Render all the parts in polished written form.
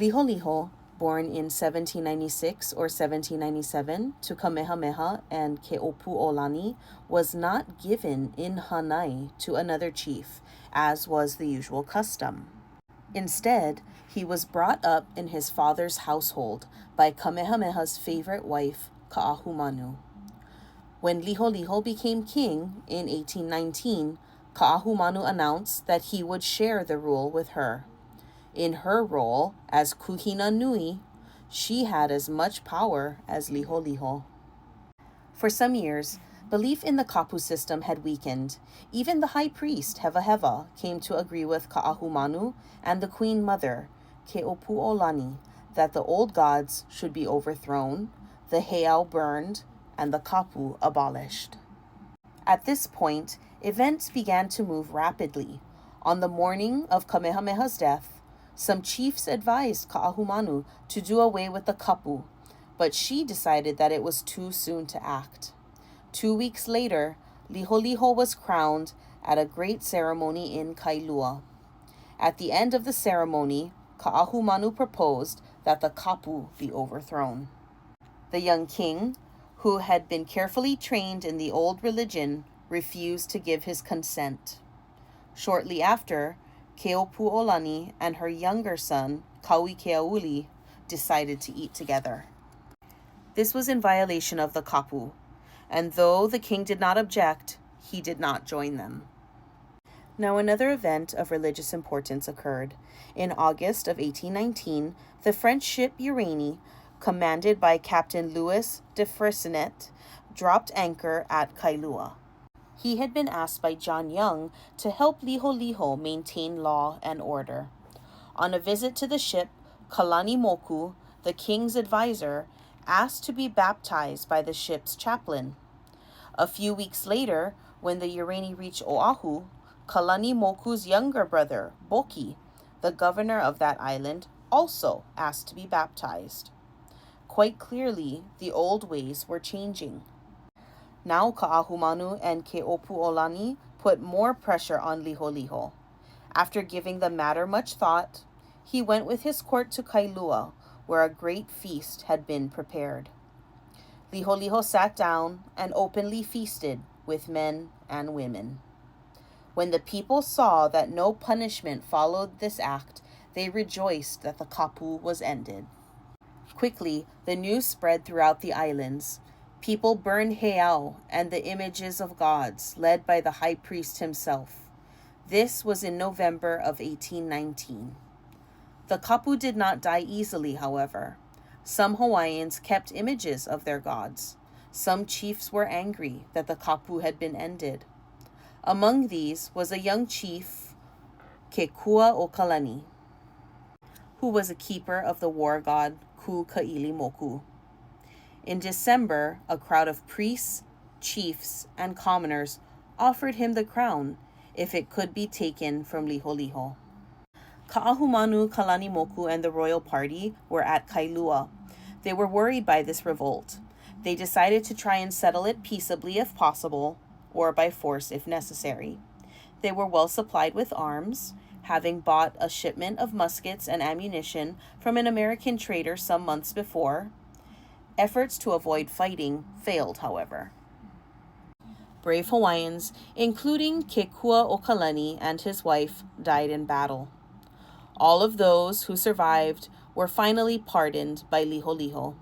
Liholiho, born in 1796 or 1797 to Kamehameha and Keopuolani, was not given in Hanai to another chief, as was the usual custom. Instead, he was brought up in his father's household by Kamehameha's favorite wife, Ka'ahumanu. When Liholiho became king in 1819, Ka'ahumanu announced that he would share the rule with her. In her role as Kuhina Nui, she had as much power as Liholiho. For some years, belief in the kapu system had weakened. Even the high priest, Heva, came to agree with Ka'ahumanu and the queen mother, Keopuolani, that the old gods should be overthrown, the heiau burned, and the kapu abolished. At this point, events began to move rapidly. On the morning of Kamehameha's death, some chiefs advised Ka'ahumanu to do away with the kapu, but she decided that it was too soon to act. 2 weeks later, Liholiho was crowned at a great ceremony in Kailua. At the end of the ceremony, Ka'ahumanu proposed that the kapu be overthrown. The young king, who had been carefully trained in the old religion, refused to give his consent. Shortly after, Keopuolani and her younger son, Kauikeauli, decided to eat together. This was in violation of the kapu, and though the king did not object, he did not join them. Now another event of religious importance occurred. In August of 1819, the French ship Uranie, commanded by Captain Louis de Freycinet, dropped anchor at Kailua. He had been asked by John Young to help Liholiho maintain law and order. On a visit to the ship, Kalani Moku, the king's advisor, asked to be baptized by the ship's chaplain. A few weeks later, when the Uranie reached Oahu, Kalani Moku's younger brother, Boki, the governor of that island, also asked to be baptized. Quite clearly, the old ways were changing. Now Ka'ahumanu and Keopuolani put more pressure on Liholiho. After giving the matter much thought, he went with his court to Kailua, where a great feast had been prepared. Liholiho sat down and openly feasted with men and women. When the people saw that no punishment followed this act, they rejoiced that the kapu was ended. Quickly, the news spread throughout the islands. People burned heiau and the images of gods, led by the high priest himself. This was in November of 1819. The kapu did not die easily, however. Some Hawaiians kept images of their gods. Some chiefs were angry that the kapu had been ended. Among these was a young chief, Kekuaokalani, who was a keeper of the war god Ku Kaili Moku. In December, a crowd of priests, chiefs, and commoners offered him the crown if it could be taken from Liholiho. Ka'ahumanu, Kalanimoku, and the royal party were at Kailua. They were worried by this revolt. They decided to try and settle it peaceably if possible, or by force if necessary. They were well supplied with arms, having bought a shipment of muskets and ammunition from an American trader some months before. Efforts to avoid fighting failed, however. Brave Hawaiians, including Kekuaokalani and his wife, died in battle. All of those who survived were finally pardoned by Liholiho.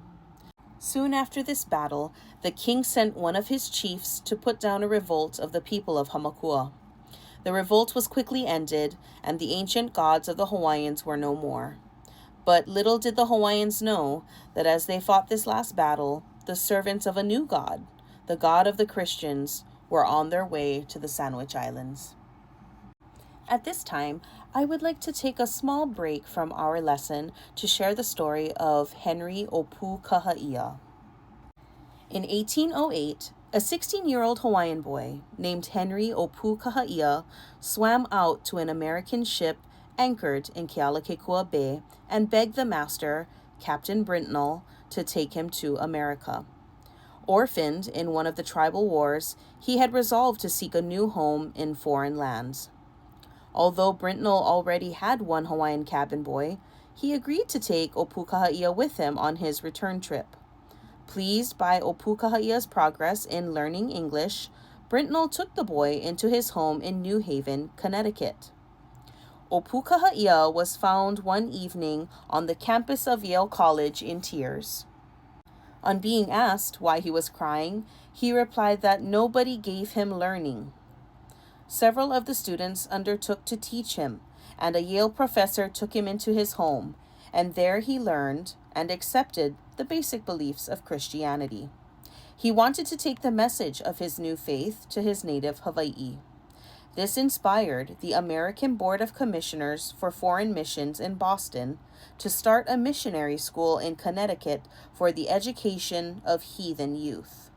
Soon after this battle, the king sent one of his chiefs to put down a revolt of the people of Hamakua. The revolt was quickly ended, and the ancient gods of the Hawaiians were no more. But little did the Hawaiians know that as they fought this last battle, the servants of a new god, the God of the Christians, were on their way to the Sandwich Islands. At this time, I would like to take a small break from our lesson to share the story of Henry Opu Kahaia. In 1808, a 16-year-old Hawaiian boy named Henry Opu Kahaia swam out to an American ship anchored in Kealakekua Bay and begged the master, Captain Brintnell, to take him to America. Orphaned in one of the tribal wars, he had resolved to seek a new home in foreign lands. Although Brintnell already had one Hawaiian cabin boy, he agreed to take Opukahaia with him on his return trip. Pleased by Opukahaia's progress in learning English, Brintnell took the boy into his home in New Haven, Connecticut. Opukahaia was found one evening on the campus of Yale College in tears. On being asked why he was crying, he replied that nobody gave him learning. Several of the students undertook to teach him, and a Yale professor took him into his home, and there he learned and accepted the basic beliefs of Christianity. He wanted to take the message of his new faith to his native Hawaii. This inspired the American Board of Commissioners for Foreign Missions in Boston to start a missionary school in Connecticut for the education of heathen youth.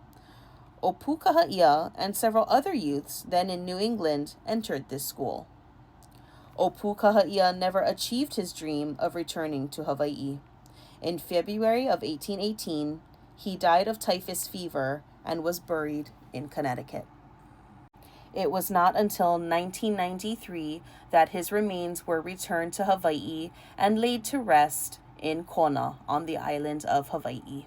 Opukahaia and several other youths then in New England entered this school. Opukahaia never achieved his dream of returning to Hawaii. In February of 1818, he died of typhus fever and was buried in Connecticut. It was not until 1993 that his remains were returned to Hawaii and laid to rest in Kona on the island of Hawaii.